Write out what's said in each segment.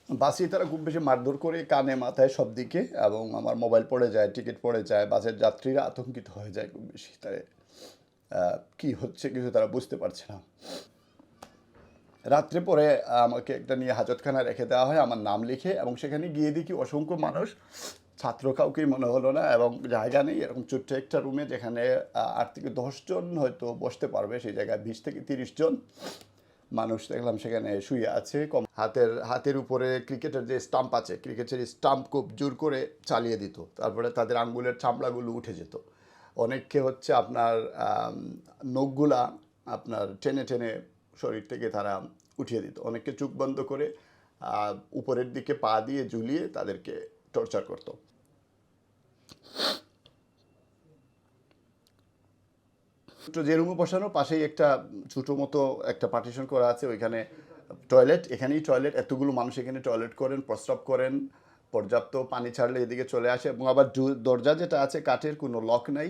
বাসে তারা খুব বেশি মারধর করে কানে মাথায় সব দিকে, এবং আমার মোবাইল পড়ে যায়, টিকিট পড়ে যায়। বাসের যাত্রীরা আতঙ্কিত হয়ে যায় খুব বেশি। তাই কি হচ্ছে কিছু তারা বুঝতে পারছে না। রাত্রে পরে আমাকে একটা নিয়ে হাজতখানায় রেখে দেওয়া হয় আমার নাম লিখে, এবং সেখানে গিয়ে দেখি অসংখ্য মানুষ, ছাত্র কাউকেই মনে হলো না, এবং জায়গা নেই। এরকম ছোট্ট একটা রুমে যেখানে 8 থেকে 10 জন হয়তো বসতে পারবে, সেই জায়গায় 20 থেকে 30 জন মানুষ দেখলাম সেখানে শুয়ে আছে। হাতের উপরে ক্রিকেটের যে স্টাম্প আছে, ক্রিকেটের স্টাম্প খুব জোর করে চালিয়ে দিত, তারপরে তাদের আঙ্গুলের চামড়াগুলো উঠে যেত। অনেককে হচ্ছে আপনার নখগুলা আপনার টেনে টেনে শরীর থেকে তারা উঠিয়ে দিত। অনেককে চোখ বন্ধ করে উপরের দিকে পা দিয়ে ঝুলিয়ে তাদেরকে টর্চার করতো। তো যে রুমে বসানো পাশেই একটা ছোটো মতো একটা পার্টিশন করা আছে, ওইখানে টয়লেট, এখানেই টয়লেট। এতগুলো মানুষ এখানে টয়লেট করেন, প্রস্রাব করেন, পর্যাপ্ত পানি ছাড়লে এদিকে চলে আসে। এবং আবার দরজা যেটা আছে কাঠের, কোনো লক নাই,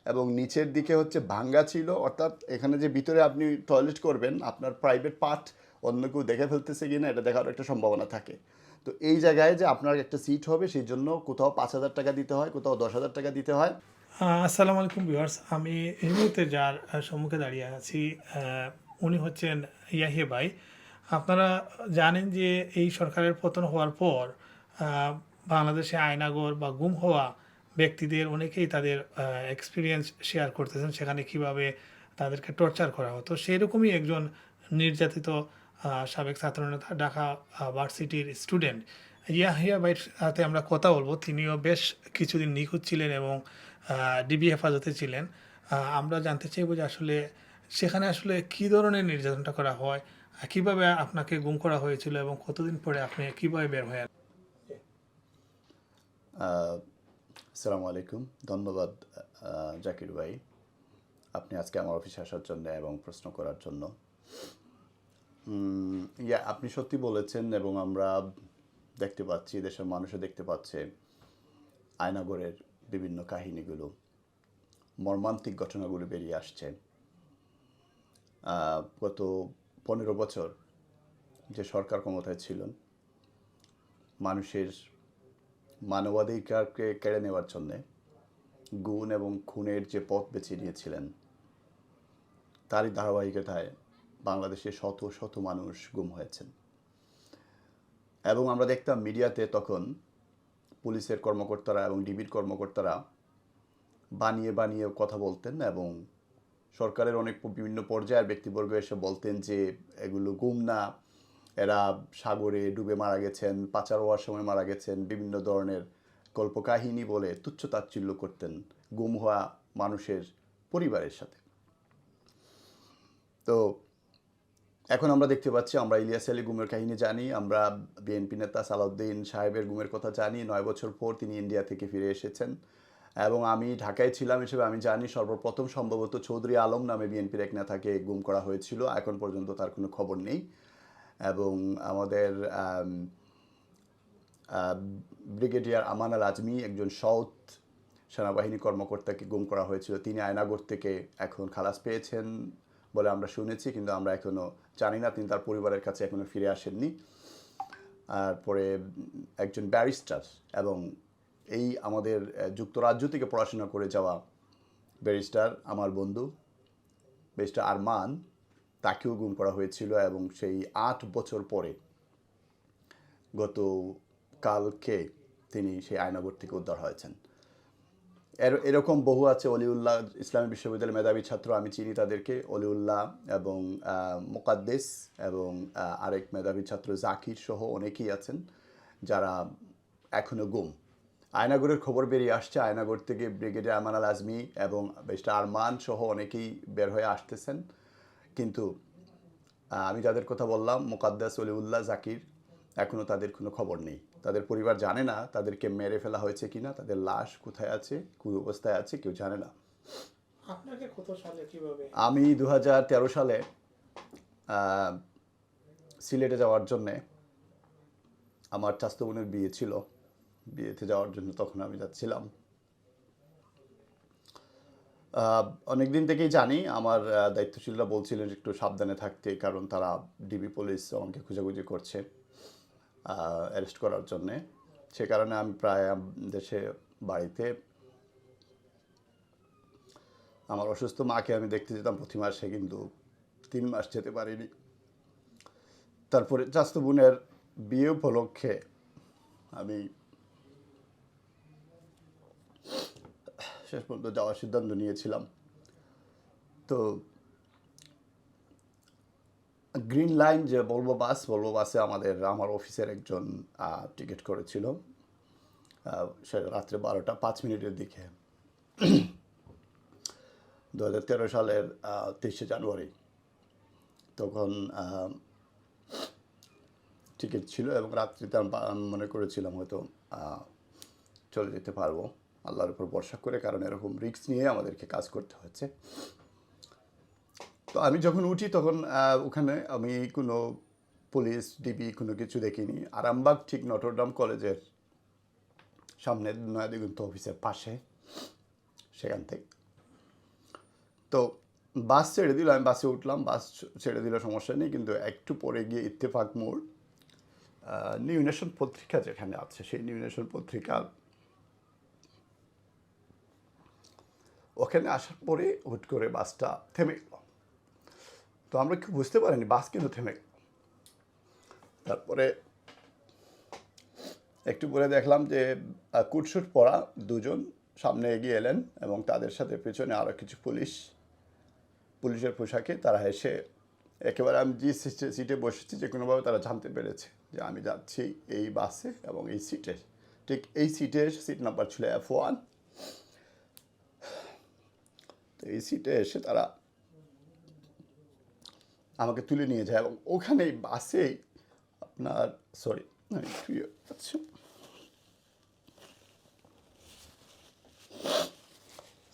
এবং নিচের দিকে হচ্ছে ভাঙ্গা ছিল। অর্থাৎ এখানে যে ভিতরে আপনি টয়লেট করবেন, আপনার প্রাইভেট পার্ট অন্য কেউ দেখে ফেলতেছে কিনা এটা দেখার একটা সম্ভাবনা থাকে। তো এই জায়গায় যে আপনার একটা সিট হবে, সেই জন্য কোথাও 5,000 টাকা দিতে হয়, কোথাও 10,000 টাকা দিতে হয়। আসসালামু আলাইকুম ভিউয়ার্স, আমি এই মুহূর্তে যার সম্মুখে দাঁড়িয়ে আছি উনি হচ্ছেন ইয়াহিয়া ভাই। আপনারা জানেন যে এই সরকারের পতন হওয়ার পর বাংলাদেশে আয়নাঘর বা গুম হওয়া ব্যক্তিদের অনেকেই তাদের এক্সপিরিয়েন্স শেয়ার করতেছেন, সেখানে কিভাবে তাদেরকে টর্চার করা হতো। সেরকমই একজন নির্যাতিত সাবেক ছাত্রনেতা, ঢাকা ভার্সিটির স্টুডেন্ট ইয়াহিয়া ভাইয়ের সাথে আমরা কথা বলবো। তিনিও বেশ কিছুদিন নিখোঁজ ছিলেন এবং ডিবি হেফাজতে ছিলেন। আমরা জানতে চাইবো যে আসলে সেখানে আসলে কী ধরনের নির্যাতনটা করা হয়, কিভাবে আপনাকে গুম করা হয়েছিল এবং কতদিন পরে আপনি কিভাবে বের হয়ে আসলেন? আসসালামু আলাইকুম। ধন্যবাদ জাকির ভাই, আপনি আজকে আমার অফিসে আসার জন্য এবং প্রশ্ন করার জন্য। আপনি সত্যি বলেছেন, এবং আমরা দেখতে পাচ্ছি, দেশের মানুষও দেখতে পাচ্ছে আয়নাগরের বিভিন্ন কাহিনীগুলো, মর্মান্তিক ঘটনাগুলো বেরিয়ে আসছে। গত 15 বছর যে সরকার ক্ষমতায় ছিলেন, মানুষের মানবাধিকারকে কেড়ে নেওয়ার জন্যে গুণ এবং খুনের যে পথ বেছে নিয়েছিলেন, তারই ধারাবাহিকতায় বাংলাদেশে শত শত মানুষ গুম হয়েছেন। এবং আমরা দেখতাম মিডিয়াতে তখন পুলিশের কর্মকর্তারা এবং ডিবির কর্মকর্তারা বানিয়ে বানিয়ে কথা বলতেন, এবং সরকারের অনেক বিভিন্ন পর্যায়ের ব্যক্তিবর্গ এসে বলতেন যে এগুলো গুম না, এরা সাগরে ডুবে মারা গেছেন, পাচার হওয়ার সময় মারা গেছেন, বিভিন্ন ধরনের কল্পকাহিনী বলে তুচ্ছ-তাচ্ছিল্য করতেন গুম হওয়া মানুষের পরিবারের সাথে। তো এখন আমরা দেখতে পাচ্ছি, আমরা ইলিয়াস আলী গুমের কাহিনী জানি, আমরা বিএনপি নেতা সালাউদ্দিন সাহেবের গুমের কথা জানি। 9 বছর পর তিনি ইন্ডিয়া থেকে ফিরে এসেছেন, এবং আমি ঢাকায় ছিলাম হিসেবে আমি জানি সর্বপ্রথম সম্ভবত চৌধুরী আলম নামে বিএনপির এক নেতাকে গুম করা হয়েছিল। এখন পর্যন্ত তার কোনো খবর নেই। এবং আমাদের ব্রিগেডিয়ার আমান আল আজমি, একজন সৎ সেনাবাহিনী কর্মকর্তাকে গুম করা হয়েছিল। তিনি আয়নাগর থেকে এখন খালাস পেয়েছেন বলে আমরা শুনেছি, কিন্তু আমরা এখনও জানি না, তিনি তার পরিবারের কাছে এখনও ফিরে আসেননি। তারপরে একজন ব্যারিস্টার এবং এই আমাদের যুক্তরাজ্য থেকে পড়াশোনা করে যাওয়া ব্যারিস্টার, আমার বন্ধু ব্যারিস্টার আরমান, তাকেও গুম করা হয়েছিল, এবং সেই 8 বছর পরে গতকালকে তিনি সেই আয়নাগর থেকে উদ্ধার হয়েছেন। এরকম বহু আছে। অলিউল্লাহ ইসলামী বিশ্ববিদ্যালয়ের মেধাবী ছাত্র, আমি চিনি তাদেরকে, অলিউল্লাহ এবং মোকাদ্দেস, এবং আরেক মেধাবী ছাত্র জাকির সহ অনেকেই আছেন যারা এখনও গুম। আয়নাগরের খবর বেরিয়ে আসছে, আয়নাগর থেকে ব্রিগেডিয়ার আমান আল আজমি এবং ব্যারিস্টার আরমান সহ অনেকেই বের হয়ে আসতেছেন, কিন্তু আমি যাদের কথা বললাম মোকাদ্দাস, অলিউল্লাহ, জাকির, এখনও তাদের কোনো খবর নেই। তাদের পরিবার জানে না তাদেরকে মেরে ফেলা হয়েছে কিনা, তাদের লাশ কোথায় আছে, কী অবস্থায় আছে, কেউ জানে না। আপনাকে কত সালে কিভাবে? আমি 2013 সালে সিলেটে যাওয়ার জন্যে, আমার চাচাতো বোনের বিয়ে ছিল, বিয়েতে যাওয়ার জন্য তখন আমি যাচ্ছিলাম। অনেক দিন থেকেই জানি, আমার দায়িত্বশীলরা বলছিলেন একটু সাবধানে থাকতে, কারণ তারা ডিবি পুলিশ আমাকে খোঁজাখুঁজি করছে। অ্যারেস্ট করার জন্যে। সে কারণে আমি প্রায় দেশে বাড়িতে আমার অসুস্থ মাকে আমি দেখতে যেতাম প্রতি মাসে, কিন্তু 3 মাস যেতে পারিনি। তারপরে চাচাতো বোনের বিয়ে উপলক্ষে আমি শেষ পর্যন্ত যাওয়ার সিদ্ধান্ত নিয়েছিলাম। তো গ্রিন লাইন যে বলবো বাসে আমার অফিসের একজন টিকিট করেছিল, সেটা রাত্রে 12টা 5 মিনিটের দিকে, 2013 সালের 23শে জানুয়ারি। তখন টিকিট ছিল এবং রাত্রিতে আমি মনে করেছিলাম হয়তো চলে যেতে পারবো আল্লাহর উপর ভরসা করে, কারণ এরকম রিস্ক নিয়ে আমাদেরকে কাজ করতে হচ্ছে। তো আমি যখন উঠি তখন ওখানে আমি কোনো পুলিশ ডিবি কোনো কিছু দেখিনি। আরামবাগ ঠিক নটরডাম কলেজের সামনে নয়াদিগন্ত অফিসের পাশে, সেখান থেকে। তো বাস ছেড়ে দিল, আমি বাসে উঠলাম, বাস ছেড়ে দিল, সমস্যা নেই। কিন্তু একটু পরে গিয়ে ইত্তেফাক মোড়, নিউ নেশন পত্রিকা যেখানে আছে, সেই নিউ নেশন পত্রিকার ওখানে আসার পরে হুট করে বাসটা থেমে গেল। তো আমরা কি বুঝতে পারিনি বাস কিন্তু থেমে গেল। তারপরে একটু পরে দেখলাম যে কুটশুট পরা দুজন সামনে এগিয়ে এলেন এবং তাদের সাথে পেছনে আরও কিছু পুলিশের পোশাকে তারা এসে একেবারে আমি যে সিটে বসেছি যে কোনোভাবে তারা জানতে পেরেছে যে আমি যাচ্ছি এই বাসে এবং এই সিটে, ঠিক এই সিটে সিট নাম্বার ছিল F1। তো এই সিটে এসে তারা আমাকে তুলে নিয়ে যায় এবং ওখানে বাসেই আপনার সরি আচ্ছা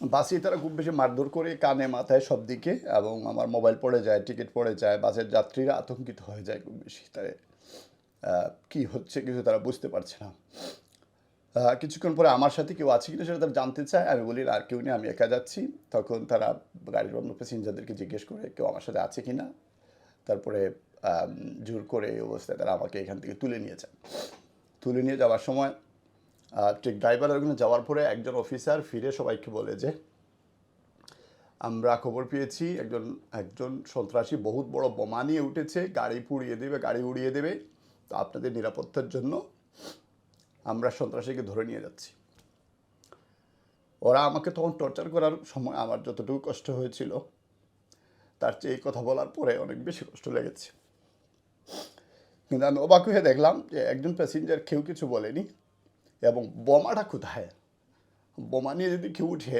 বাসে তারা খুব বেশি মারধর করে কানে মাথায় সব দিকে, এবং আমার মোবাইল পড়ে যায়, টিকিট পড়ে যায়। বাসের যাত্রীরা আতঙ্কিত হয়ে যায় খুব বেশি, তাই কী হচ্ছে কিছু তারা বুঝতে পারছে না। কিছুক্ষণ পরে আমার সাথে কেউ আছে কিনা সেটা তারা জানতে চায়, আমি বলি আর কেউ নেই, আমি একা যাচ্ছি। তখন তারা গাড়ির অন্য প্যাসেঞ্জারদেরকে জিজ্ঞেস করে কেউ আমার সাথে আছে কিনা। তারপরে জোর করে এই অবস্থায় তারা আমাকে এখান থেকে তুলে নিয়ে যায়। তুলে নিয়ে যাওয়ার সময় ঠিক ড্রাইভার ওখানে যাওয়ার পরে একজন অফিসার ফিরে সবাইকে বলে যে আমরা খবর পেয়েছি একজন সন্ত্রাসী বহুত বড় বোমা নিয়ে উঠেছে, গাড়ি পুড়িয়ে দেবে, গাড়ি উড়িয়ে দেবে। তো আপনাদের নিরাপত্তার জন্য আমরা সন্ত্রাসীকে ধরে নিয়ে যাচ্ছি। ওরা আমাকে তখন টর্চার করার সময় আমার যতটুকু কষ্ট হয়েছিল তার চেয়ে এই কথা বলার পরে অনেক বেশি কষ্ট লেগেছে। কিন্তু আমি অবাক হয়ে দেখলাম যে একজন প্যাসেঞ্জার কেউ কিছু বলেনি, এবং বোমাটা কোথায়, বোমা নিয়ে যদি কেউ উঠে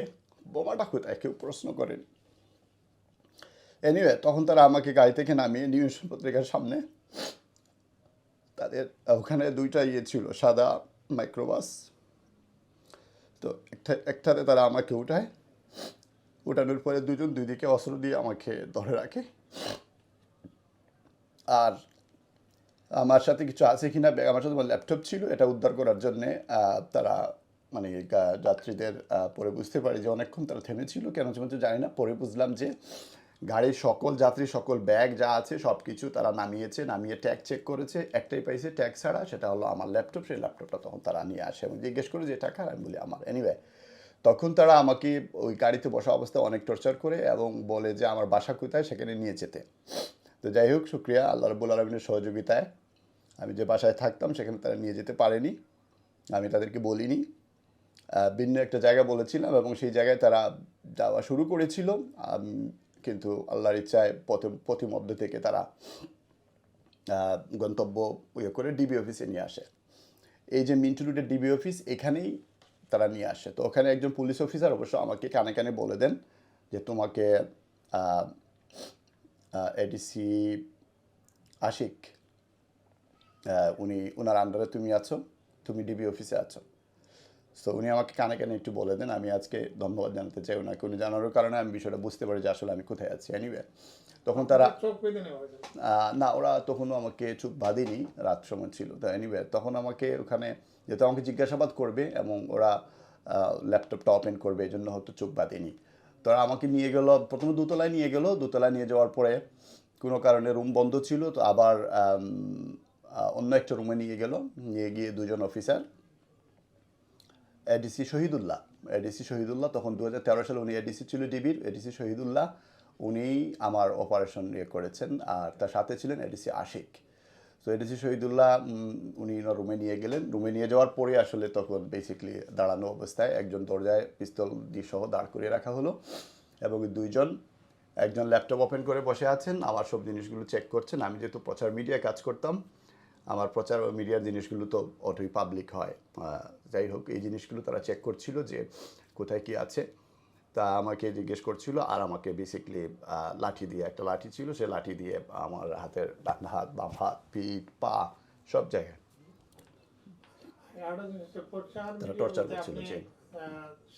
বোমাটা কোথায় কেউ প্রশ্ন করেন। এনিওয়ে তখন তারা আমাকে গাড়ি থেকে নামিয়ে নিউ নেশন পত্রিকার সামনে, তাদের ওখানে দুইটা ছিল সাদা মাইক্রোবাস। তো একটাতে তারা আমাকে উঠানোর পরে দুজন দুই দিকে অস্ত্র দিয়ে আমাকে ধরে রাখে। আর আমার সাথে কিছু আছে কিনা ব্যাগ, আমার সাথে আমার ল্যাপটপ ছিল, এটা উদ্ধার করার জন্যে তারা মানে যাত্রীদের পরে বুঝতে পারি যে অনেকক্ষণ তারা থেমেছিল, কেন থেমেছে জানি না। পরে বুঝলাম যে গাড়ির সকল যাত্রী সকল ব্যাগ যা আছে সব কিছু তারা নামিয়ে ট্যাগ চেক করেছে, একটাই পাইছে ট্যাগ ছাড়া, সেটা হলো আমার ল্যাপটপ। সেই ল্যাপটপটা তখন তারা নিয়ে আসে এবং জিজ্ঞেস করে যে টাকা, আমি বলি আমার। এনিওয়ে তখন তারা আমাকে ওই গাড়িতে বসা অবস্থায় অনেক টর্চার করে এবং বলে যে আমার বাসা কোথায় সেখানে নিয়ে যেতে। তো যাই হোক, শুক্রিয়া আল্লাহ রাব্বুল আলামিনের সহযোগিতায় আমি যে বাসায় থাকতাম সেখানে তারা নিয়ে যেতে পারেনি, আমি তাদেরকে বলিনি। ভিন্ন একটা জায়গা বলেছিলাম এবং সেই জায়গায় তারা যাওয়া শুরু করেছিল, কিন্তু আল্লাহর ইচ্ছায় পথিমধ্যে থেকে তারা গন্তব্য করে ডিবি অফিসে নিয়ে আসে। এই যে মিন্টু রোডের ডিবি অফিস, এখানেই তারা নিয়ে আসে। তো ওখানে একজন পুলিশ অফিসার অবশ্য আমাকে কানে কানে বলে দেন যে তোমাকে এডিসি আশিক ওনার আন্ডারে তুমি আছো, তুমি ডিবি অফিসে আছো। সো উনি আমাকে কানে কানে একটু বলে দেন, আমি আজকে ধন্যবাদ জানাতে চাই ওনাকে। উনি জানানোর কারণে আমি বিষয়টা বুঝতে পারি যে আসলে আমি কোথায় আছি। এনিওয়ে তখন তারা না, ওরা তখনও আমাকে চোখ বাঁধেনি, রাত সময় ছিল। তো এনিওয়ে তখন আমাকে ওখানে যেহেতু আমাকে জিজ্ঞাসাবাদ করবে এবং ওরা ল্যাপটপটা ওপেন করবে, এই জন্য হয়তো চোখ বাঁধেনি। তারা আমাকে নিয়ে গেল, প্রথমে দোতলায় নিয়ে যাওয়ার পরে কোনো কারণে রুম বন্ধ ছিল, তো আবার অন্য একটা রুমে নিয়ে গেল, নিয়ে গিয়ে দুজন অফিসার, এডিসি শহীদুল্লাহ তখন 2013 সালে উনি এডিসি ছিল ডিবির, এডিসি শহীদুল্লাহ উনি আমার অপারেশন করেছেন, আর তার সাথে ছিলেন এডিসি আশিক। তো এডিসি শহীদুল্লাহ উনি রুমে নিয়ে গেলেন। রুমে নিয়ে যাওয়ার পরে আসলে তখন বেসিক্যালি দাঁড়ানো অবস্থায় একজন দরজায় পিস্তল দিয়ে সহ দাঁড় করিয়ে রাখা হলো, এবং দুইজন, একজন ল্যাপটপ ওপেন করে বসে আছেন, আমার সব জিনিসগুলো চেক করছেন। আমি যেহেতু প্রচার মিডিয়ায় কাজ করতাম, আমার প্রচার মিডিয়ার জিনিসগুলো তো অটোই পাবলিক হয়। যাই হোক, এই জিনিসগুলো তারা চেক করছিল যে কোথায় কি আছে। তা আমাকে জিজ্ঞেস করছিল, আর আমাকে বেসিক্যালি লাঠি দিয়ে, একটা লাঠি ছিল, সে লাঠি দিয়ে আমার হাতের ডান হাত, বাম হাত, পিঠ, পা সব জায়গায় তারা টর্চার করছিল। যে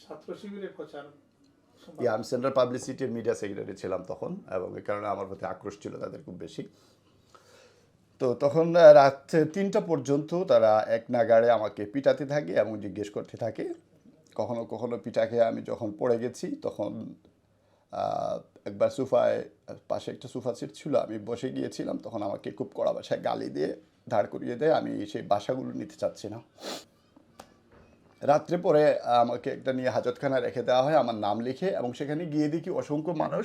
ছাত্র শিবিরের প্রচার, আমি সেন্ট্রাল পাবলিসিটির মিডিয়া সেক্রেটারি ছিলাম তখন, এবং এই কারণে আমার প্রতি আক্রোশ ছিল তাদের খুব বেশি। তো তখন রাত 3টা পর্যন্ত তারা এক নাগাড়ে আমাকে পিটাতে থাকে এবং জিজ্ঞেস করতে থাকে। কখনো কখনো পিটা খেয়ে আমি যখন পড়ে গেছি, তখন একবার সোফায়, পাশে একটা সোফা সিট ছিল, আমি বসে গিয়েছিলাম, তখন আমাকে খুব কড়া ভাষায় গালি দিয়ে দাঁড় করিয়ে দেয়। আমি সেই বাসাগুলো নিতে চাচ্ছি না। রাত্রে পরে আমাকে একটা নিয়ে হাজতখানায় রেখে দেওয়া হয় আমার নাম লিখে, এবং সেখানে গিয়ে দেখি অসংখ্য মানুষ,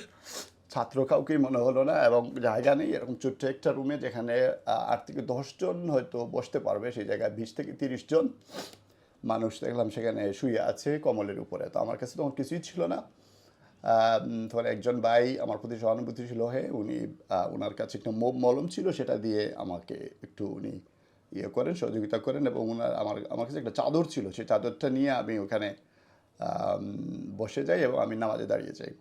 ছাত্র কাউকেই মনে হলো না, এবং জায়গা নেই। এরকম ছোট্ট একটা রুমে যেখানে 8 থেকে 10 জন হয়তো বসতে পারবে, সেই জায়গায় 20 থেকে 30 জন মানুষ দেখলাম সেখানে শুয়ে আছে কমলের উপরে। তো আমার কাছে তখন কিছুই ছিল না। তখন একজন ভাই আমার প্রতি সহানুভূতি ছিল, উনি ওনার কাছে একটা মলম ছিল, সেটা দিয়ে আমাকে একটু উনি করেন, সহযোগিতা করেন, এবং ওনার আমার কাছে একটা চাদর ছিল, সেই চাদরটা নিয়ে আমি ওখানে বসে যাই এবং আমি নামাজে দাঁড়িয়ে যাই।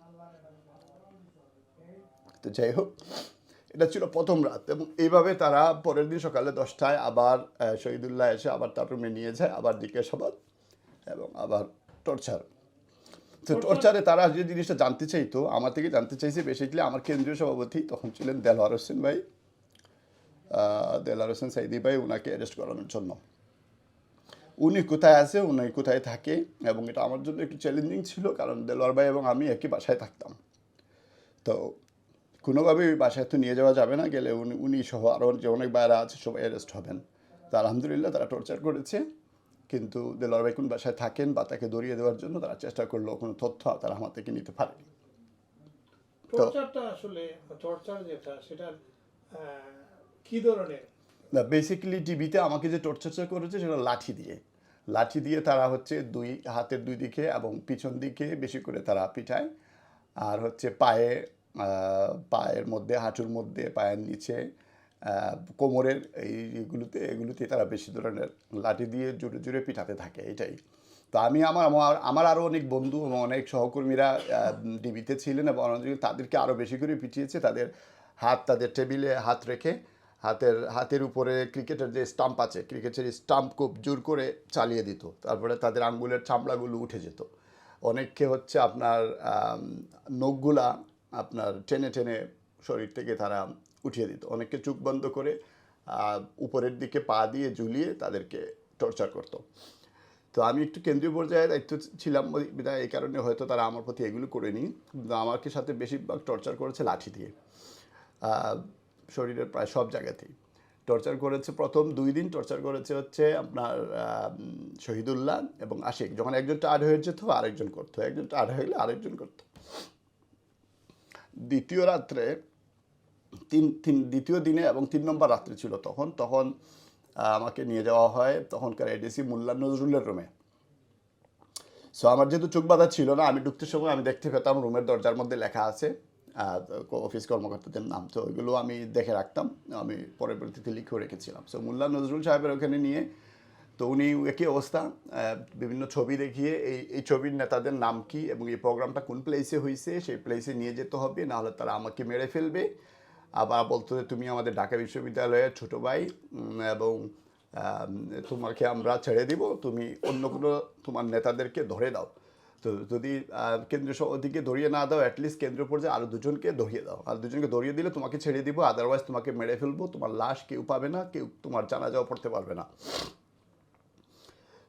তো যাই হোক, এটা ছিল প্রথম রাত, এবং এইভাবে তারা পরের দিন সকালে 10টায় আবার শহীদুল্লাহ এসে আবার তার রুমে নিয়ে যায়, আবার জিজ্ঞাসাবাদ এবং আবার টর্চার। তো টর্চারে তারা যে জিনিসটা জানতে চাইতো, আমার থেকে জানতে চাইছে বেসিক্যালি আমার কেন্দ্রীয় সভাপতি তখন ছিলেন দেলোয়ার হোসেন ভাই, দেলোয়ার হোসেন সাইদি ভাই, ওনাকে অ্যারেস্ট করানোর জন্য। উনি কোথায় আছে, উনি কোথায় থাকে, এবং এটা আমার জন্য একটু চ্যালেঞ্জিং ছিল, কারণ দেলোয়ার ভাই এবং আমি একই বাসায় থাকতাম। তো কোনোভাবেই ওই বাসায় তো নিয়ে যাওয়া যাবে না, গেলে উনি সহ আরও যে অনেক বাইরে আছে সবাই অ্যারেস্ট হবেন। তো আলহামদুলিল্লাহ তারা টর্চার করেছে, কিন্তু দেলোয়ার ভাই কোন বাসায় থাকেন বা তাকে দড়িয়ে দেওয়ার জন্য তারা চেষ্টা করলো, কোনো তথ্য তারা আমার থেকে নিতে পারেনি। টর্চারটা আসলে, টর্চার যেটা সেটার কি ধরনের? বেসিক্যালি টিভিতে আমাকে যে টর্চারটা করেছে সেটা লাঠি দিয়ে তারা হচ্ছে হাতের দুই দিকে এবং পিছন দিকে বেশি করে তারা পিঠায়, আর হচ্ছে পায়ের মধ্যে, হাঁটুর মধ্যে, পায়ের নিচে, কোমরের এগুলোতে তারা বেশি ধরনের লাঠি দিয়ে জোরে জোরে পিঠাতে থাকে, এটাই। তো আমি আমার আরও অনেক বন্ধু এবং অনেক সহকর্মীরা ডিবিতে ছিলেন, এবং তাদেরকে আরও বেশি করে পিটিয়েছে। তাদের টেবিলে হাত রেখে হাতের উপরে ক্রিকেটের যে স্টাম্প আছে, ক্রিকেটের স্টাম্প খুব জোর করে চালিয়ে দিত, তারপরে তাদের আঙ্গুলের চামড়াগুলো উঠে যেত। অনেককে হচ্ছে আপনার নখগুলা আপনার টেনে টেনে শরীর থেকে তারা উঠিয়ে দিত। অনেককে চোখ বন্ধ করে উপরের দিকে পা দিয়ে ঝুলিয়ে তাদেরকে টর্চার করতো। তো আমি একটু কেন্দ্রীয় পর্যায়ে দায়িত্ব ছিলাম বিধায় এই কারণে হয়তো তারা আমার প্রতি এগুলো করেনি, কিন্তু আমাকে সাথে বেশিরভাগ টর্চার করেছে লাঠি দিয়ে, শরীরের প্রায় সব জায়গাতেই টর্চার করেছে। প্রথম 2 দিন টর্চার করেছে হচ্ছে আপনার শহীদুল্লাহ এবং আশিক। যখন একজন টায়ার্ড হয়ে যেত আরেকজন করতো, একজন টায়ার্ড হয়ে গেলে আরেকজন করতো। দ্বিতীয় দিনে এবং 3 নম্বর রাত্রে ছিল তখন আমাকে নিয়ে যাওয়া হয় তখনকার এডিসি মোল্লা নজরুলের রুমে। সো আমার যেহেতু চোখ বাঁধা ছিল না, আমি ঢুকতে সময় আমি দেখতে পেতাম রুমের দরজার মধ্যে লেখা আছে অফিস কর্মকর্তাদের নাম, তো ওইগুলো আমি দেখে রাখতাম, আমি পরবর্তীতে লিখেও রেখেছিলাম। সো মোল্লা নজরুল সাহেবের ওখানে নিয়ে, তো উনি একই অবস্থা, বিভিন্ন ছবি দেখিয়ে এই ছবির নেতাদের নাম কি এবং এই প্রোগ্রামটা কোন প্লেসে হয়েছে সেই প্লেসে নিয়ে যেতে হবে, নাহলে তারা আমাকে মেরে ফেলবে। আবার বলতো যে তুমি আমাদের ঢাকা বিশ্ববিদ্যালয়ের ছোটো ভাই, এবং তোমাকে আমরা ছেড়ে দিব, তুমি অন্য কোনো তোমার নেতাদেরকে ধরে দাও। তো যদি কেন্দ্রীয় সভাপতিকে ধরিয়ে না দাও, অ্যাটলিস্ট কেন্দ্রীয় পর্যায়ে আরও 2জনকে ধরিয়ে দাও, আর 2জনকে ধরিয়ে দিলে তোমাকে ছেড়ে দিব, আদারওয়াইজ তোমাকে মেরে ফেলবো, তোমার লাশ কেউ পাবে না, কেউ তোমার জানাজাও পড়তে পারবে না।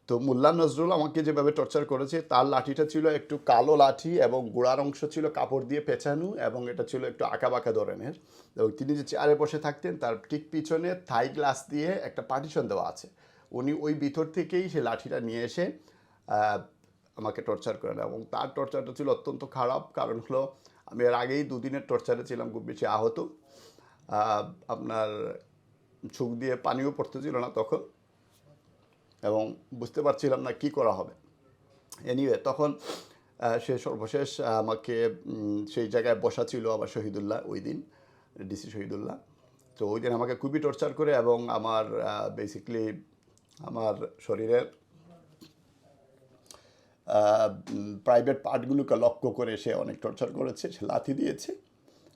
তো মোল্লা নজরুল আমাকে যেভাবে টর্চার করেছে, তার লাঠিটা ছিল একটু কালো লাঠি এবং গোড়ার অংশ ছিল কাপড় দিয়ে পেঁচানো এবং এটা ছিল একটু আঁকাবাঁকা ধরনের। এবং তিনি যে চেয়ারে বসে থাকতেন তার ঠিক পিছনে থাই গ্লাস দিয়ে একটা পার্টিশন দেওয়া আছে, উনি ওই ভিতর থেকেই সে লাঠিটা নিয়ে এসে আহ, আমাকে টর্চার করেন। এবং তার টর্চারটা ছিল অত্যন্ত খারাপ, কারণ হলো আমি এর আগেই দুদিনের টর্চারে ছিলাম, খুব বেশি আহত। আহ, আপনার চোখ দিয়ে পানিও পড়তেছিল না তখন, এবং বুঝতে পারছিলাম না কি করা হবে। এনিওয়ে তখন সে সর্বশেষ আমাকে সেই জায়গায় বসা ছিল আবার শহীদুল্লাহ ওই দিন, ডিসি শহীদুল্লাহ। তো ওই দিন আমাকে খুবই টর্চার করে এবং আমার বেসিকলি আমার শরীরের প্রাইভেট পার্টগুলোকে লক্ষ্য করে সে অনেক টর্চার করেছে, সে লাথি দিয়েছে,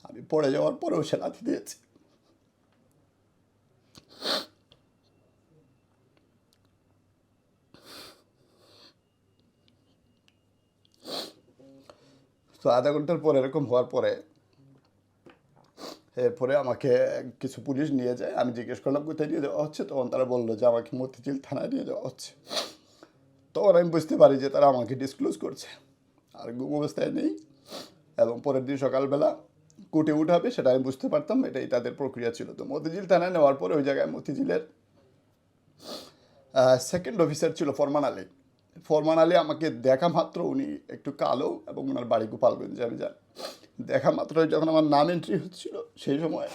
আমি পড়ে যাওয়ার পরেও সে লাথি দিয়েছে। তো আধা ঘন্টার পর এরকম হওয়ার পরে এরপরে আমাকে কিছু পুলিশ নিয়ে যায়। আমি জিজ্ঞেস করলাম কোথায় নিয়ে যাওয়া হচ্ছে, তখন তারা বললো যে আমাকে মতিঝিল থানায় নিয়ে যাওয়া হচ্ছে। তখন আমি বুঝতে পারি যে তারা আমাকে ডিসক্লোজ করছে, আর ঘুম অবস্থায় নেই এবং পরের দিন সকালবেলা কোর্টে উঠাবে সেটা আমি বুঝতে পারতাম, এটাই তাদের প্রক্রিয়া ছিল। তো মতিঝিল থানায় নেওয়ার পরে ওই জায়গায় মতিঝিলের সেকেন্ড অফিসার ছিল ফরমান আলী। ফরমান আলী আমাকে দেখা মাত্র, উনি একটু কালো এবং ওনার বাড়ি গোপালগঞ্জে, আমি জানি। দেখা মাত্র যখন আমার নাম এন্ট্রি হচ্ছিল সেই সময়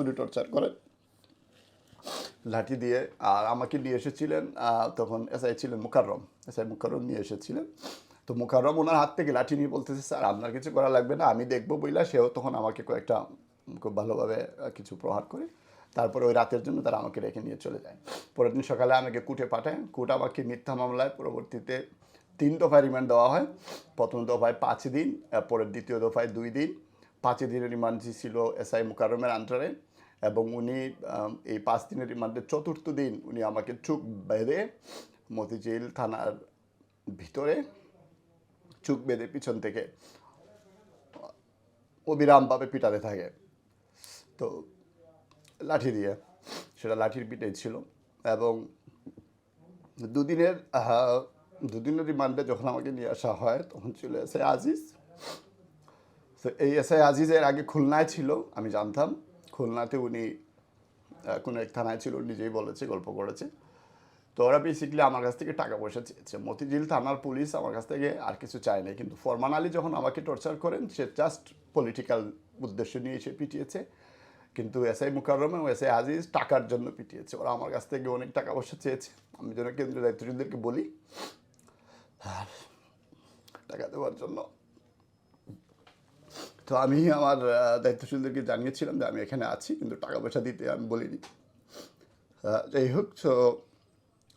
উনি টর্চার করেন লাঠি দিয়ে। আর আমাকে নিয়ে এসেছিলেন তখন এসআই ছিলেন মুকাররম, এসআই মুকাররম নিয়ে এসেছিলেন। তো মুকাররম ওনার হাত থেকে লাঠি নিয়ে বলতেছে স্যার আপনার কিছু করা লাগবে না, আমি দেখবো বইলা। সেও তখন আমাকে কয়েকটা খুব ভালোভাবে কিছু প্রহার করে তারপরে ওই রাতের জন্য তারা আমাকে রেখে নিয়ে চলে যায়। পরের দিন সকালে আমাকে কোর্টে পাঠায়, কোর্ট আমাকে মিথ্যা মামলায় পরবর্তীতে 3 দফায় রিমান্ড দেওয়া হয়। প্রথম দফায় 5 দিন, পরের দ্বিতীয় দফায় 2 দিন। 5 দিনের রিমান্ড ছিল এসআই মুকাররমের আন্ডারে, এবং উনি এই 5 দিনের রিমান্ডের চতুর্থ দিন উনি আমাকে চুপ বেঁধে মতিঝিল থানার ভিতরে চুপ বেঁধে পিছন থেকে অবিরামভাবে পিটাতে থাকে। তো লাঠি দিয়ে, সেটা লাঠির পিটাই ছিল। এবং দুদিনের দুদিনের রিমান্ডে যখন আমাকে নিয়ে আসা হয় তখন ছিল এসআই আজিজ। তো এই এসআই আজিজের আগে খুলনায় ছিল, আমি জানতাম। খুলনাতে উনি কোনো এক থানায় ছিল, নিজেই বলেছে, গল্প করেছে। তো ওরা বেসিক্যালি আমার কাছ থেকে টাকা পয়সা চেয়েছে। মতিঝিল থানার পুলিশ আমার কাছ থেকে আর কিছু চায় না, কিন্তু ফরমান আলী যখন আমাকে টর্চার করেন সে জাস্ট পলিটিক্যাল উদ্দেশ্য নিয়ে সে পিটিয়েছে। কিন্তু এসআই মুকাররম এবং এসআই আজিজ টাকার জন্য পিটিয়েছে। ওরা আমার কাছ থেকে অনেক টাকা পয়সা চেয়েছে, আমি যেন কেন্দ্রীয় দায়িত্বশীলদেরকে বলি আর টাকা দেওয়ার জন্য। তো আমি আমার দায়িত্বশীলদেরকে জানিয়েছিলাম যে আমি এখানে আছি, কিন্তু টাকা পয়সা দিতে আমি বলিনি। যাই হোক, তো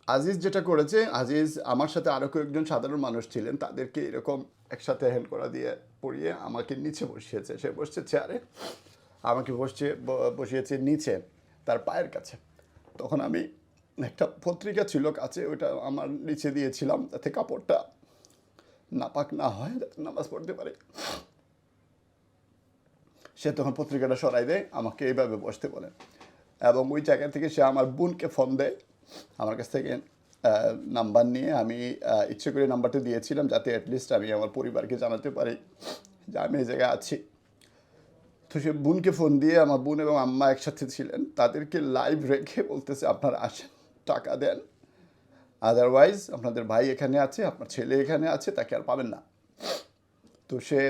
আজিজ যেটা করেছে, আজিজ আমার সাথে আরও কয়েকজন সাধারণ মানুষ ছিলেন, তাদেরকে এরকম একসাথে হ্যান্ড করা দিয়ে পড়িয়ে আমাকে নিচে বসিয়েছে। সে বসছে চেয়ারে, আমাকে বসিয়েছে নিচে তার পায়ের কাছে। তখন আমি একটা পত্রিকা ছিল কাছে, ওইটা আমার নিচে দিয়েছিলাম যাতে কাপড়টা নাপাক না হয়, যাতে নামাজ পড়তে পারে। সে তখন পত্রিকাটা সরাই দেয়, আমাকে এইভাবে বসতে বলে। এবং ওই জায়গা থেকে সে আমার বোনকে ফোন দেয় আমার কাছ থেকে নাম্বার নিয়ে। আমি ইচ্ছে করে নাম্বারটা দিয়েছিলাম যাতে অ্যাটলিস্ট আমি আমার পরিবারকে জানাতে পারি যে আমি এই জায়গায় আছি। তো সে বোনকে ফোন দিয়ে, আমার বোন এবং আম্মা একসাথে ছিলেন, তাদেরকে লাইভ রেখে বলতেছে আপনারা আসেন, টাকা দেন, আদারওয়াইজ আপনাদের ভাই এখানে আছে, আপনার ছেলে এখানে আছে, তাকে আর পাবেন না। তো সে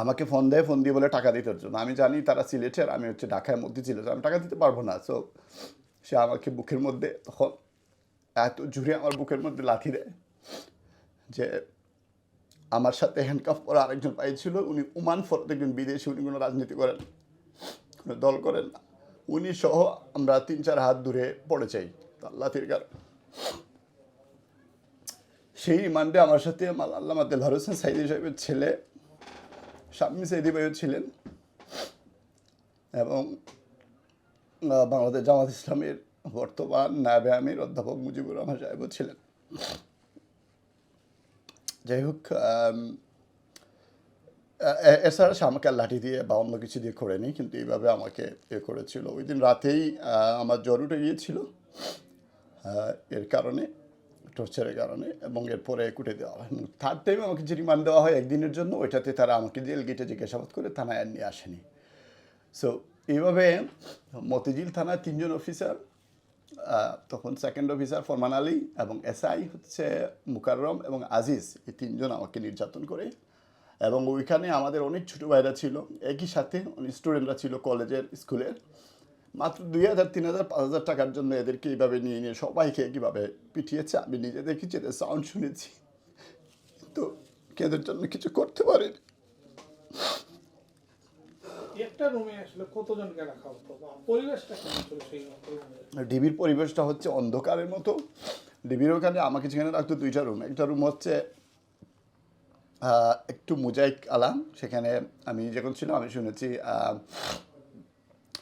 আমাকে ফোন দেয়, ফোন দিয়ে বলে টাকা দিতে জন্য। আমি জানি তারা সিলেটের, আমি হচ্ছে ঢাকায় মধ্যে ছিল, আমি টাকা দিতে পারবো না। সো সে আমাকে বুকের মধ্যে তখন এত জুড়ে আমার বুকের মধ্যে লাথি দেয় যে আমার সাথে হ্যান্ডকাফ করা আরেকজন ভাই ছিল, উনি ওমান ফরত একজন বিদেশি, উনি কোনো রাজনীতি করেন, কোনো দল করেন না। উনি সহ আমরা 3-4 হাত দূরে পড়ে চাই তার লাথির কারণে। সেই রিমান্ডে আমার সাথে আল্লামা দেলওয়ার হোসেন সাইদি সাহেবের ছেলে শাম্মী সাইদি ভাইও ছিলেন, এবং বাংলাদেশ জামাত ইসলামের বর্তমান নায়েবে আমির অধ্যাপক মুজিবুর রহমান সাহেবও ছিলেন। যাই হোক, এছাড়া সে আমাকে আর লাঠি দিয়ে বা অন্য কিছু দিয়ে করেনি, কিন্তু এইভাবে আমাকে করেছিল। ওই দিন রাতেই আমার জ্বর উঠে গিয়েছিল এর কারণে, টর্চারের কারণে, এবং এরপরে কুটে দেওয়া হয়। থার্ড টাইম আমাকে যে রিমান্ড দেওয়া হয় একদিনের জন্য, ওইটাতে তারা আমাকে জেল গেটে জিজ্ঞাসাবাদ করে থানায় আর নিয়ে আসেনি। সো এইভাবে মতিঝিল থানায় 3জন অফিসার, তখন সেকেন্ড অফিসার ফরমান আলী এবং এসআই হচ্ছে মুকাররম এবং আজিজ, এই 3জন আমাকে নির্যাতন করে। এবং ওইখানে আমাদের অনেক ছোটো ভাইরা ছিল, একই সাথে অনেক স্টুডেন্টরা ছিল কলেজের, স্কুলের। মাত্র 2,000, 3,000, 5,000 টাকার জন্য এদেরকে এইভাবে নিয়ে নিয়ে সবাইকে কীভাবে পিটিয়েছে আমি নিজে দেখেছি, এদের সাউন্ড শুনেছি, তো এদের জন্য কিছু করতে পারিনি। একটা রুমে আসলে কতজনকে রাখা হতো বা পরিবেশটা কেমন ছিল সেই রুমে? ডিবির পরিবেশটা হচ্ছে অন্ধকারের মতো। ডিবির ওখানে আমাকে যেখানে রাখতো 2টা রুম। একটা রুম হচ্ছে একটু মোজাইক আলাম, সেখানে আমি যখন ছিলাম আমি শুনেছি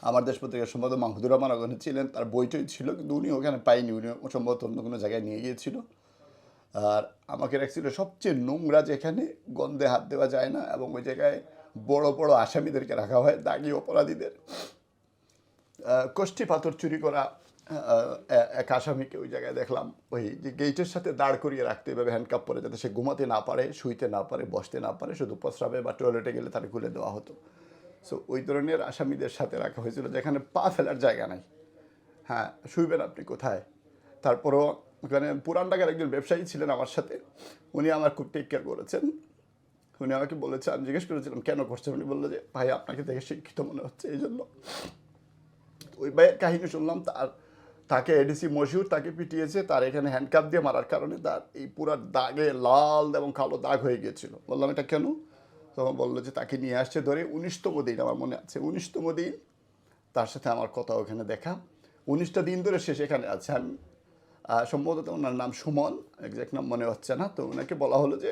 আমার দেশ পত্রিকার সম্পাদক মাহমুদুর রহমান ওখানে ছিলেন, তার বইটই ছিল, কিন্তু উনি ওখানে পাইনি, উনি সম্ভবত অন্য কোনো জায়গায় নিয়ে গিয়েছিল। আর আমাকে রাখছিল সবচেয়ে নোংরা, যেখানে গন্ধে হাত দেওয়া যায় না, এবং ওই জায়গায় বড় বড় আসামিদেরকে রাখা হয়, দাগি অপরাধীদের। কষ্টি পাথর চুরি করা এক আসামিকে ওই জায়গায় দেখলাম, ওই যে গেটের সাথে দাঁড় করিয়ে রাখতে, এভাবে হ্যান্ডকাপ পরে, যাতে সে ঘুমাতে না পারে, শুইতে না পারে, বসতে না পারে, শুধু প্রস্রাবে বা টয়লেটে গেলে তাকে খুলে দেওয়া হতো। সো ওই ধরনের আসামিদের সাথে রাখা হয়েছিল, যেখানে পা ফেলার জায়গা নাই। হ্যাঁ, শুইবেন আপনি কোথায়? তারপরও ওখানে পুরান ঢাকার একজন ব্যবসায়ী ছিলেন আমার সাথে, উনি আমার খুব টেক কেয়ার করেছেন। উনি আমাকে বলেছে, আমি জিজ্ঞেস করেছিলাম কেন করছেন, উনি বললো যে ভাই আপনাকে দেখে শিক্ষিত মনে হচ্ছে, এই জন্য। ওই ভাইয়ের কাহিনী শুনলাম, তাকে এডিসি মশিউর তাকে পিটিয়েছে, তার এখানে হ্যান্ডকাপ দিয়ে মারার কারণে তার এই পুরো দাগে লাল এবং কালো দাগ হয়ে গিয়েছিল। বললাম এটা কেন? তখন বললো যে তাকে নিয়ে আসছে ধরে 19তম দিন, আমার মনে আছে 19তম দিন তার সাথে আমার কথা ওখানে দেখা। 19টা দিন ধরে সে সেখানে আছে। আমি সম্ভবত ওনার নাম সুমন, এক্সাক্ট নাম মনে হচ্ছে না। তো ওনাকে বলা হলো যে,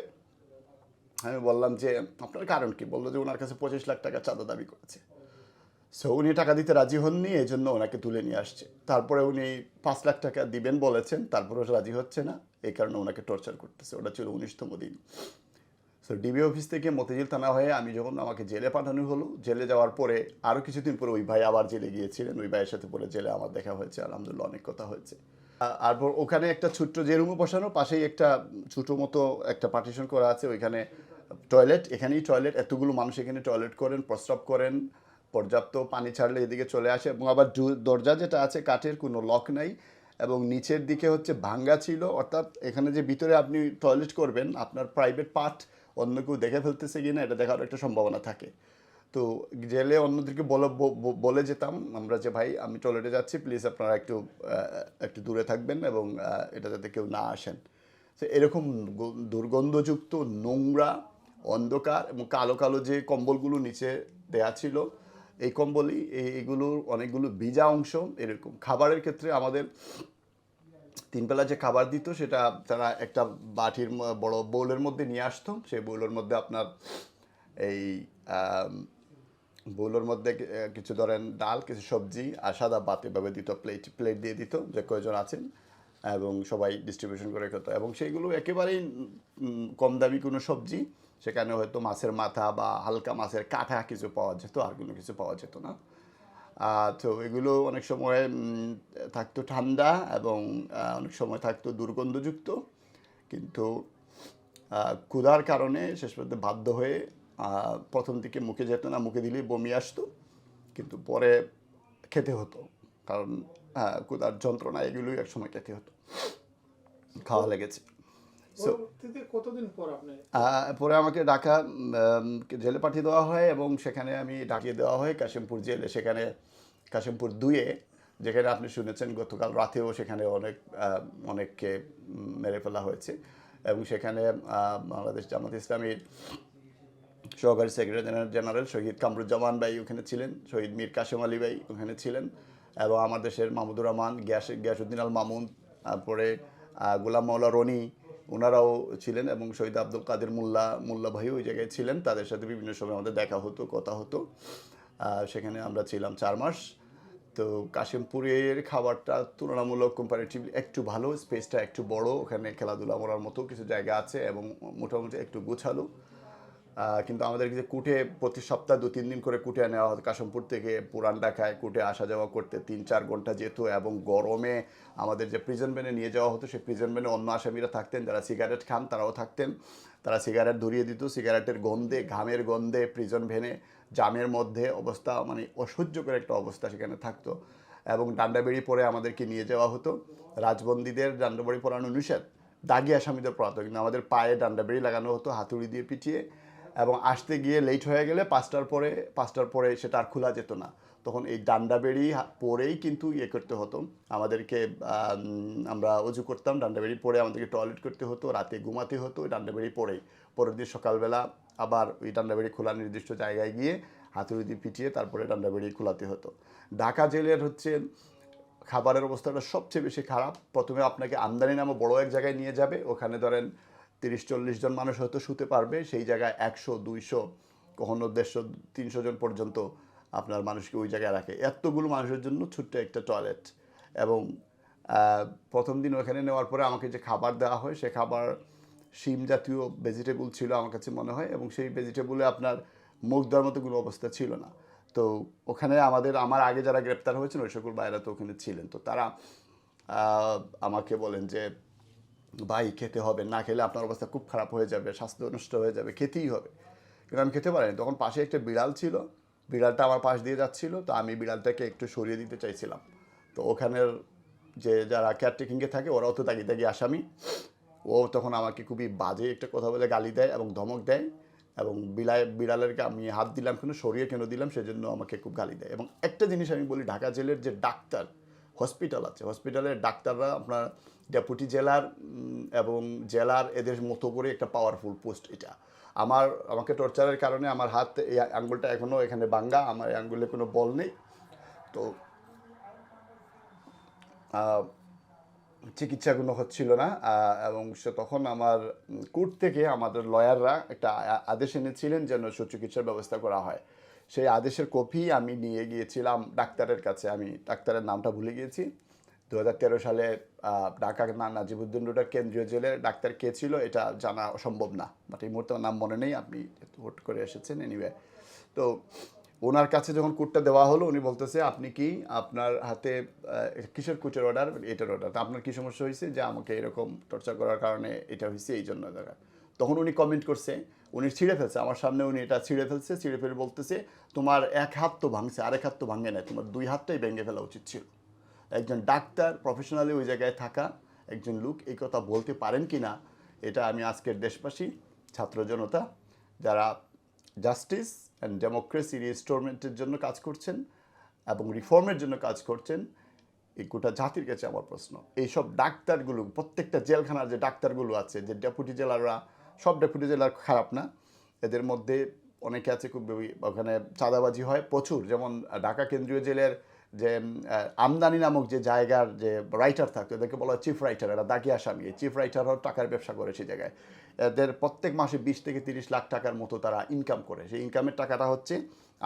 আমি বললাম যে আপনার কারণ কি? বললো যে ওনার কাছে 25 লাখ টাকা চাঁদা দাবি করেছে। সো উনি টাকা দিতে রাজি হননি, এই জন্য ওনাকে তুলে নিয়ে আসছে। তারপরে উনি 5 লাখ টাকা দিবেন বলেছেন, তারপরে রাজি হচ্ছে না, এই কারণে ওনাকে টর্চার করতেছে। ওটা ছিল 19তম দিন। সো ডিবি অফিস থেকে মতিঝিল থানা হয়ে আমি যখন, আমাকে জেলে পাঠানো হলো, জেলে যাওয়ার পরে আরও কিছুদিন পরে ওই ভাই আবার জেলে গিয়েছিলেন, ওই ভাইয়ের সাথে পরে জেলে আমার দেখা হয়েছে, আলহামদুলিল্লাহ অনেক কথা হয়েছে। আর ওখানে একটা ছোট্ট যে রুমে বসানো, পাশেই একটা ছোটো মতো একটা পার্টিশন করা আছে, ওইখানে টয়লেট, এখানেই টয়লেট, এতগুলো মানুষ এখানে টয়লেট করেন, প্রস্রাব করেন, পর্যাপ্ত পানি ছাড়লে এদিকে চলে আসে। এবং আবার দরজা যেটা আছে কাঠের, কোনো লক নাই, এবং নিচের দিকে হচ্ছে ভাঙ্গা ছিল, অর্থাৎ এখানে যে ভিতরে আপনি টয়লেট করবেন, আপনার প্রাইভেট পার্ট অন্য কেউ দেখে ফেলতেছে কিনা এটা দেখার একটা সম্ভাবনা থাকে। তো জেলে অন্যদেরকে বলে যেতাম আমরা যে ভাই আমি টয়লেটে যাচ্ছি, প্লিজ আপনারা একটু একটু দূরে থাকবেন, এবং এটা যাতে কেউ না আসেন। তো এরকম দুর্গন্ধযুক্ত, নোংরা, অন্ধকার এবং কালো কালো যে কম্বলগুলো নিচে দেয়া ছিল, এই কম্বলই, এইগুলোর অনেকগুলো ভিজা অংশ। এরকম খাবারের ক্ষেত্রে আমাদের 3 বেলা যে খাবার দিত, সেটা তারা একটা বাটির বড় বোলের মধ্যে নিয়ে আসতো। সেই বোলের মধ্যে আপনার এই বোলের মধ্যে কিছু ধরেন ডাল, কিছু সবজি আর সাদা ভাত এভাবে দিত, প্লেট দিয়ে দিত যে কয়জন আছেন, এবং সবাই ডিস্ট্রিবিউশন করে খেত। এবং সেইগুলো একেবারেই কম দামি কোনো সবজি, সেখানে হয়তো মাছের মাথা বা হালকা মাছের কাঁটা কিছু পাওয়া যেত, আর কোনো কিছু পাওয়া যেত না। তো এগুলো অনেক সময় থাকতো ঠান্ডা, এবং অনেক সময় থাকতো দুর্গন্ধযুক্ত। কিন্তু ক্ষুধার কারণে শেষ পর্যন্ত বাধ্য হয়ে, প্রথম দিকে মুখে যেত না, মুখে দিলেই বমি আসতো, কিন্তু পরে খেতে হতো, কারণ ক্ষুধার যন্ত্রণা এগুলোই একসময় খেতে হতো, খাওয়া লেগেছে। সো পরবর্তীতে কতদিন পর আপনি? পরে আমাকে ঢাকা জেলে পাঠিয়ে দেওয়া হয়, এবং সেখানে আমি ঢাকিয়ে দেওয়া হয় কাশিমপুর জেলে, সেখানে কাশিমপুর 2-এ, যেখানে আপনি শুনেছেন গতকাল রাতেও সেখানে অনেককে মেরে ফেলা হয়েছে। এবং সেখানে বাংলাদেশ জামাত ইসলামীর সহকারী সেক্রেটারি জেনারেল শহীদ কামরুজ্জামান ভাই ওখানে ছিলেন, শহীদ মীর কাশেম আলী ভাই ওখানে ছিলেন, এবং আমার দেশের মাহমুদুর রহমান, গিয়াসউদ্দিন আল মামুন, তারপরে গোলাম মাওলা রনি, ওনারাও ছিলেন, এবং শহীদ আব্দুল কাদের মোল্লা ভাইও ওই জায়গায় ছিলেন। তাদের সাথে বিভিন্ন সময় আমাদের দেখা হতো, কথা হতো। সেখানে আমরা ছিলাম 4 মাস। তো কাশিমপুরের খাবারটা তুলনামূলক কম্পারেটিভলি একটু ভালো, স্পেসটা একটু বড়, ওখানে খেলাধুলা করার মতো কিছু জায়গা আছে, এবং মোটামুটি একটু গোছালো। কিন্তু আমাদেরকে যে কুটে প্রতি সপ্তাহ 2-3 দিন করে কুটে নেওয়া হতো কাশিমপুর থেকে পুরান ঢাকায় কুটে আসা যাওয়া করতে 3-4 ঘন্টা যেত, এবং গরমে আমাদের যে প্রিজন ভ্যানে নিয়ে যাওয়া হতো সেই প্রিজন ভ্যানে অন্য আসামিরা থাকতেন যারা সিগারেট খান, তারাও থাকতেন। তারা সিগারেট ধরিয়ে দিত, সিগারেটের গন্ধে, ঘামের গন্ধে প্রিজন ভ্যানে জামের মধ্যে অবস্থা মানে অসহ্যকর একটা অবস্থা সেখানে থাকতো। এবং ডান্ডাবেড়ি পরে আমাদেরকে নিয়ে যাওয়া হতো। রাজবন্দীদের ডান্ডাবেড়ি পরানো নিষেধ, দাগি আসামিদের পড়াতো, কিন্তু আমাদের পায়ে ডান্ডাবেড়ি লাগানো হতো হাতুড়ি দিয়ে পিটিয়ে। এবং আসতে গিয়ে লেট হয়ে গেলে 5টার পরে সেটা আর খোলা যেত না, তখন এই ডান্ডাবেড়ি পরেই কিন্তু ইয়ে করতে হতো আমাদেরকে। আমরা অজু করতাম, ডান্ডাবেড়ি পরে আমাদেরকে টয়লেট করতে হতো, রাতে ঘুমাতে হতো ওই ডান্ডাবেড়ি পরেই। পরের দিন সকালবেলা আবার ওই ডান্ডাবেড়ি খোলার নির্দিষ্ট জায়গায় গিয়ে হাতুড়ি দিয়ে পিটিয়ে তারপরে ডান্ডাবেড়ি খোলাতে হতো। ঢাকা জেলের হচ্ছে খাবারের অবস্থাটা সবচেয়ে বেশি খারাপ। প্রথমে আপনাকে আমদানি নামে বড় এক জায়গায় নিয়ে যাবে, ওখানে ধরেন 30-40 জন মানুষ হয়তো শুতে পারবে, সেই জায়গায় 100-200 কখনো 150-300 জন পর্যন্ত আপনার মানুষকে ওই জায়গায় রাখে, এতগুলো মানুষের জন্য ছোট্ট একটা টয়লেট। এবং প্রথম দিন ওখানে নেওয়ার পরে আমাকে যে খাবার দেওয়া হয় সে খাবার শিম জাতীয় ভেজিটেবল ছিল আমার কাছে মনে হয়, এবং সেই ভেজিটেবলে আপনার মুখ দেওয়ার মতো কোনো অবস্থা ছিল না। তো ওখানে আমার আগে যারা গ্রেপ্তার হয়েছেন ওই সকল বাইরা তো ওখানে ছিলেন, তো তারা আমাকে বলেন যে ভাই খেতে হবে, না খেলে আপনার অবস্থা খুব খারাপ হয়ে যাবে, স্বাস্থ্য নষ্ট হয়ে যাবে, খেতেই হবে। কিন্তু আমি খেতে পারিনি। তখন পাশে একটা বিড়াল ছিল, বিড়ালটা আমার পাশ দিয়ে যাচ্ছিল, তো আমি বিড়ালটাকে একটু সরিয়ে দিতে চাইছিলাম। তো ওখানের যে যারা কেয়ারটেকিংয়ে থাকে ওরাও তো দাগি দাগি আসামি, ও তখন আমাকে খুবই বাজে একটা কথা বলে গালি দেয় এবং ধমক দেয়, এবং বিড়ালের আমি হাত দিলাম কেন, সরিয়ে কেন দিলাম সেজন্য আমাকে খুব গালি দেয়। এবং একটা জিনিস আমি বলি, ঢাকা জেলের যে ডাক্তার হসপিটাল আছে, হসপিটালের ডাক্তাররা আপনার ডেপুটি জেলার এবং জেলার এদের মতো করে একটা পাওয়ারফুল পোস্ট এটা। আমাকে টর্চারের কারণে আমার হাত এই আঙ্গুলটা এখনও এখানে ভাঙ্গা, আমার এই আঙ্গুলে কোনো বল নেই। তো চিকিৎসাগুলো হচ্ছিল না, এবং সে তখন আমার কোর্ট থেকে আমাদের লয়াররা একটা আদেশ এনেছিলেন যেন সুচিকিৎসার ব্যবস্থা করা হয়। সেই আদেশের কপি আমি নিয়ে গিয়েছিলাম ডাক্তারের কাছে, আমি ডাক্তারের নামটা ভুলে গিয়েছি। 2013 সালে ঢাকা নাজিবুদ্দিন রোডের কেন্দ্রীয় জেলের ডাক্তার কে ছিল এটা জানা অসম্ভব না, বাট এই মুহূর্তে নাম মনে নেই, আপনি হুট করে এসেছেন এনিওয়ে। তো ওনার কাছে যখন কোর্টটা দেওয়া হলো উনি বলতেছে আপনি কি আপনার হাতে কিসের কোর্টের অর্ডার, এটার অর্ডার, তা আপনার কী সমস্যা হয়েছে যে আমাকে এরকম টর্চার করার কারণে এটা হয়েছে এই জন্য দেখা। তখন উনি কমেন্ট করছে, উনি ছিঁড়ে ফেলছে আমার সামনে, উনি এটা ছিঁড়ে ফেলছে, ছিঁড়ে ফেলে বলতেছে তোমার এক হাত তো ভাঙছে, আরেক হাত তো ভাঙে নাই, তোমার 2 হাতটাই ভেঙে ফেলা উচিত ছিল। একজন ডাক্তার প্রফেশনালি ওই জায়গায় থাকা একজন লোক এই কথা বলতে পারেন কি না, এটা আমি আজকের দেশবাসী ছাত্র জনতা যারা জাস্টিস অ্যান্ড ডেমোক্রেসি রিস্টোরমেন্টের জন্য কাজ করছেন এবং রিফর্মের জন্য কাজ করছেন, এই গোটা জাতির কাছে আমার প্রশ্ন, এইসব ডাক্তারগুলো প্রত্যেকটা জেলখানার যে ডাক্তারগুলো আছে, যে ডেপুটি জেলাররা, সব ডেপুটি জেলার খারাপ না, এদের মধ্যে অনেকে আছে খুব ওখানে চাঁদাবাজি হয় প্রচুর। যেমন ঢাকা কেন্দ্রীয় জেলের যে আমদানি নামক যে জায়গার যে রাইটার থাকতো এদেরকে বলা হয় চিফ রাইটার, এরা দাগি আসামি, এই চিফ রাইটাররাও টাকার ব্যবসা করে সেই জায়গায়। এদের প্রত্যেক মাসে 20 থেকে 30 লাখ টাকার মতো তারা ইনকাম করে, সেই ইনকামের টাকাটা হচ্ছে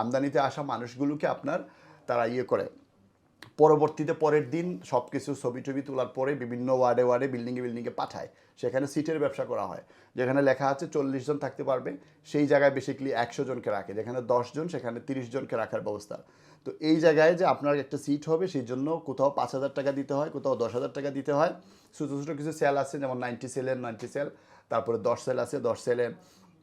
আমদানিতে আসা মানুষগুলোকে আপনার তারা ইয়ে করে, পরবর্তীতে পরের দিন সব কিছু ছবি টবি তোলার পরে বিভিন্ন ওয়ার্ডে বিল্ডিংয়ে পাঠায়, সেখানে সিটের ব্যবসা করা হয়। যেখানে লেখা আছে 40 জন থাকতে পারবে সেই জায়গায় বেসিক্যালি 100 জনকে রাখে, যেখানে 10 জন সেখানে 30 জনকে রাখার ব্যবস্থা। তো এই জায়গায় যে আপনার একটা সিট হবে সেই জন্য কোথাও 5,000 টাকা দিতে হয়, কোথাও 10,000 টাকা দিতে হয়। ছোটো ছোটো কিছু সেল আছে, যেমন 90 সেল, তারপরে 10 সেল আছে, 10 সেলে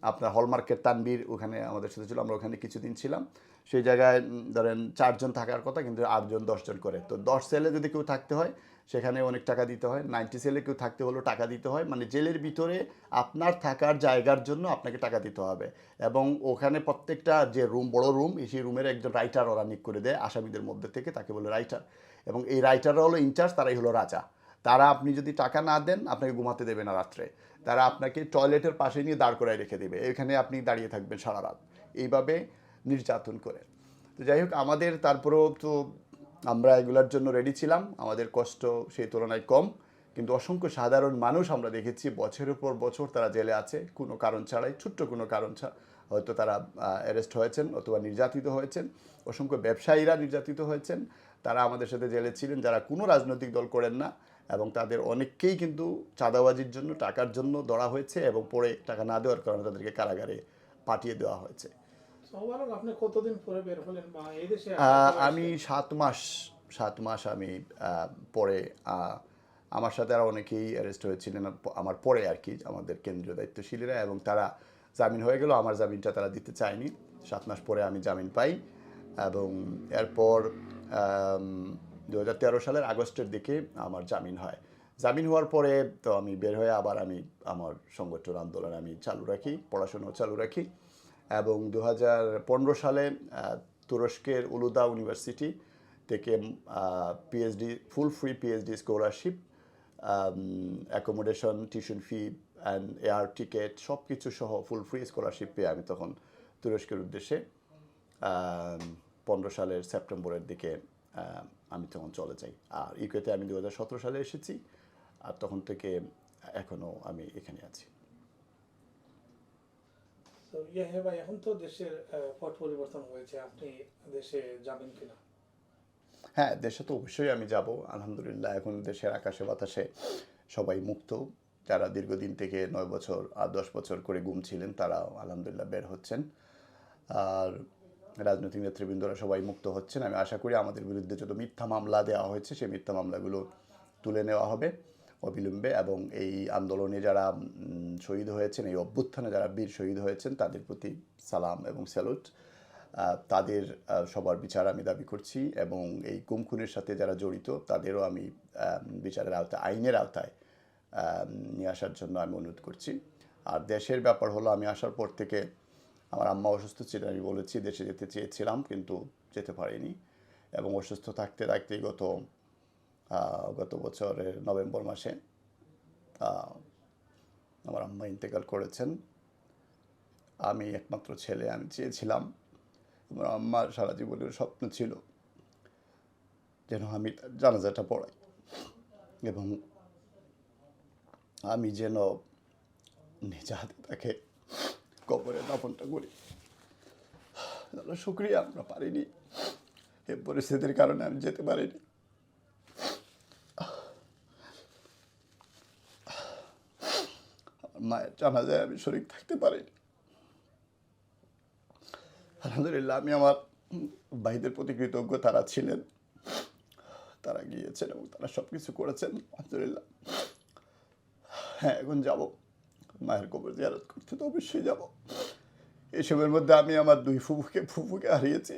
আপনার হলমার্কের তানবীর ওখানে আমাদের সাথে ছিল, আমরা ওখানে কিছুদিন ছিলাম। সেই জায়গায় ধরেন 4 জন থাকার কথা, কিন্তু 8 জন 10 জন করে। তো 10 সেলে যদি কেউ থাকতে হয় সেখানে অনেক টাকা দিতে হয়, 90 সেলে কেউ থাকতে হলেও টাকা দিতে হয়, মানে জেলের ভিতরে আপনার থাকার জায়গার জন্য আপনাকে টাকা দিতে হবে। এবং ওখানে প্রত্যেকটা যে রুম, বড় রুম, সেই রুমের একজন রাইটার ওরা নিয়োগ করে দেয় আসামিদের মধ্যে থেকে, তাকে বলে রাইটার। এবং এই রাইটাররা হলো ইনচার্জ, তারাই হলো রাজা। তারা আপনি যদি টাকা না দেন আপনাকে ঘুমাতে দেবে না রাত্রে, তারা আপনাকে টয়লেটের পাশে নিয়ে দাঁড় করায় রেখে দেবে, এখানে আপনি দাঁড়িয়ে থাকবেন সারা রাত, এইভাবে নির্যাতন করে। তো যাই হোক, আমাদের তারপরেও তো আমরা এগুলোর জন্য রেডি ছিলাম, আমাদের কষ্ট সেই তুলনায় কম, কিন্তু অসংখ্য সাধারণ মানুষ আমরা দেখেছি বছরের পর বছর তারা জেলে আছে কোনো কারণ ছাড়াই, ছোট্ট কোনো কারণ ছাড়া হয়তো তারা অ্যারেস্ট হয়েছেন অথবা নির্যাতিত হয়েছেন। অসংখ্য ব্যবসায়ীরা নির্যাতিত হয়েছেন, তারা আমাদের সাথে জেলে ছিলেন, যারা কোনো রাজনৈতিক দল করেন না, এবং তাদের অনেককেই কিন্তু চাঁদাবাজির জন্য, টাকার জন্য ধরা হয়েছে, এবং পরে টাকা না দেওয়ার কারণে তাদেরকে কারাগারে পাঠিয়ে দেওয়া হয়েছে। ওভারঅল আপনি কতদিন পরে বের হলেন বা এই দেশে আমি 7 মাস আমি পরে আমার সাথে আরও অনেকেই অ্যারেস্ট হয়েছিলেন আমার পরে আর কি, আমাদের কেন্দ্রীয় দায়িত্বশীলেরা, এবং তারা জামিন হয়ে গেল। আমার জামিনটা তারা দিতে চায়নি। 7 মাস পরে আমি জামিন পাই, এবং এরপর 2013 সালের আগস্টের দিকে আমার জামিন হয়। জামিন হওয়ার পরে তো আমি বের হয়ে আবার আমি আমার সংগঠন আন্দোলন আমি চালু রাখি, পড়াশোনাও চালু রাখি, এবং 2015 সালে তুরস্কের উলুদা ইউনিভার্সিটি থেকে PhD, full free PhD scholarship, accommodation, tuition fee and air ticket সব কিছু সহ ফুল ফ্রি স্কলারশিপ পেয়ে আমি তখন তুরস্কের উদ্দেশ্যে 15 সালের সেপ্টেম্বরের দিকে আমি তখন চলে যাই। আর ইউকেতে আমি 2017 সালে এসেছি, আর তখন থেকে এখনও আমি এখানে আছি। তো ইয়াহিয়া ভাই, এখন তো দেশের পট পরিবর্তন হয়েছে, আপনি দেশে যাবেন কিনা? হ্যাঁ, দেশে তো অবশ্যই আমি যাব। আলহামদুলিল্লাহ এখন দেশের আকাশে বাতাসে সবাই মুক্ত। যারা দীর্ঘদিন থেকে 9 বছর আর 10 বছর করে গুম ছিলেন তারাও আলহামদুলিল্লাহ বের হচ্ছেন, আর রাজনৈতিক নেতৃবৃন্দরা সবাই মুক্ত হচ্ছেন। আমি আশা করি আমাদের বিরুদ্ধে যত মিথ্যা মামলা দেওয়া হয়েছে সেই মিথ্যা মামলাগুলো তুলে নেওয়া হবে অবিলম্বে, এবং এই আন্দোলনে যারা শহীদ হয়েছেন, এই অভ্যুত্থানে যারা বীর শহীদ হয়েছেন তাদের প্রতি সালাম এবং স্যালুট। তাদের সবার বিচার আমি দাবি করছি, এবং এই গুম খুনের সাথে যারা জড়িত তাদেরও আমি বিচারের আওতায়, আইনের আওতায় নিয়ে আসার জন্য আমি অনুরোধ করছি। আর দেশের ব্যাপার হলো, আমি আসার পর থেকে আমার আম্মা অসুস্থ ছিলেন, আমি বলেছি দেশে যেতে চেয়েছিলাম কিন্তু যেতে পারিনি, এবং অসুস্থ থাকতে থাকতেই গত বছরের নভেম্বর মাসে আমার আম্মা ইন্তেকাল করেছেন। আমি একমাত্র ছেলে, আমি চেয়েছিলাম, আমার আম্মার সারা জীবনের স্বপ্ন ছিল যেন আমি তার জানাজাটা পড়াই, এবং আমি যেন নিজ হাতে তাকে কবরে দাফনটা করি। শুক্রিয়া, আমরা পারিনি, এই পরিস্থিতির কারণে আমি যেতে পারিনি। মায়ের জানাজায় আমি শরীক থাকতে পারিনি। আলহামদুলিল্লাহ আমি আমার ভাইদের প্রতি কৃতজ্ঞ, তারা ছিলেন, তারা গিয়েছেন এবং তারা সব কিছু করেছেন আলহামদুলিল্লাহ। হ্যাঁ, এখন যাব মায়ের কবর জিয়ারত করতে, তো অবশ্যই যাব। এসবের মধ্যে আমি আমার 2 ফুফুকে হারিয়েছি,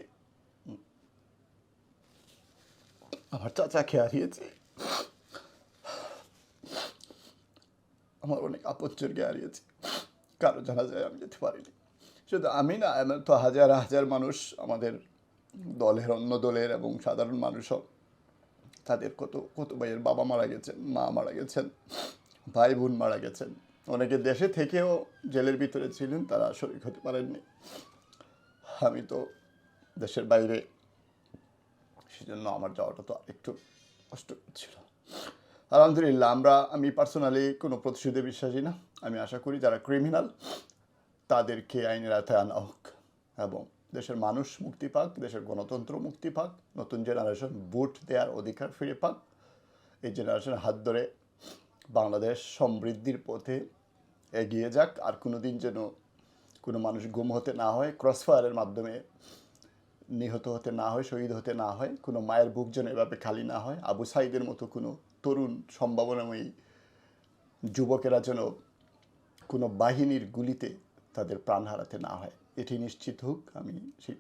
আমার চাচাকে হারিয়েছি, আমার অনেক আপনজনকে হারিয়েছি। কারো জানাজায় আমি যেতে পারিনি। শুধু আমি না, এমন তো হাজার হাজার মানুষ আমাদের দলের, অন্য দলের এবং সাধারণ মানুষও, তাদের কত কত ভাইয়ের বাবা মারা গেছেন, মা মারা গেছেন, ভাই বোন মারা গেছেন, অনেকে দেশে থেকেও জেলের ভিতরে ছিলেন, তারা শরীক হতে পারেননি। আমি তো দেশের বাইরে, সেজন্য আমার যাওয়াটা তো একটু কষ্ট ছিল। আলহামদুলিল্লাহ আমি পার্সোনালি কোনো প্রতিশোধে বিশ্বাসী না। আমি আশা করি যারা ক্রিমিনাল তাদেরকে আইনের আওতায় আনা হোক, এবং দেশের মানুষ মুক্তি পাক, দেশের গণতন্ত্র মুক্তি পাক, নতুন জেনারেশন ভোট দেওয়ার অধিকার ফিরে পাক। এই জেনারেশনের হাত ধরে বাংলাদেশ সমৃদ্ধির পথে এগিয়ে যাক। আর কোনো দিন যেন কোনো মানুষ গুম হতে না হয়, ক্রসফায়ারের মাধ্যমে নিহত হতে না হয়, শহীদ হতে না হয়, কোনো মায়ের বুক যেন এভাবে খালি না হয়, আবু সাইদের মতো কোনো তরুণ সম্ভাবনাময়ী যুবকেরা যেন কোনো বাহিনীর গুলিতে তাদের প্রাণ হারাতে না হয়, এটি নিশ্চিত হোক। আমি সেই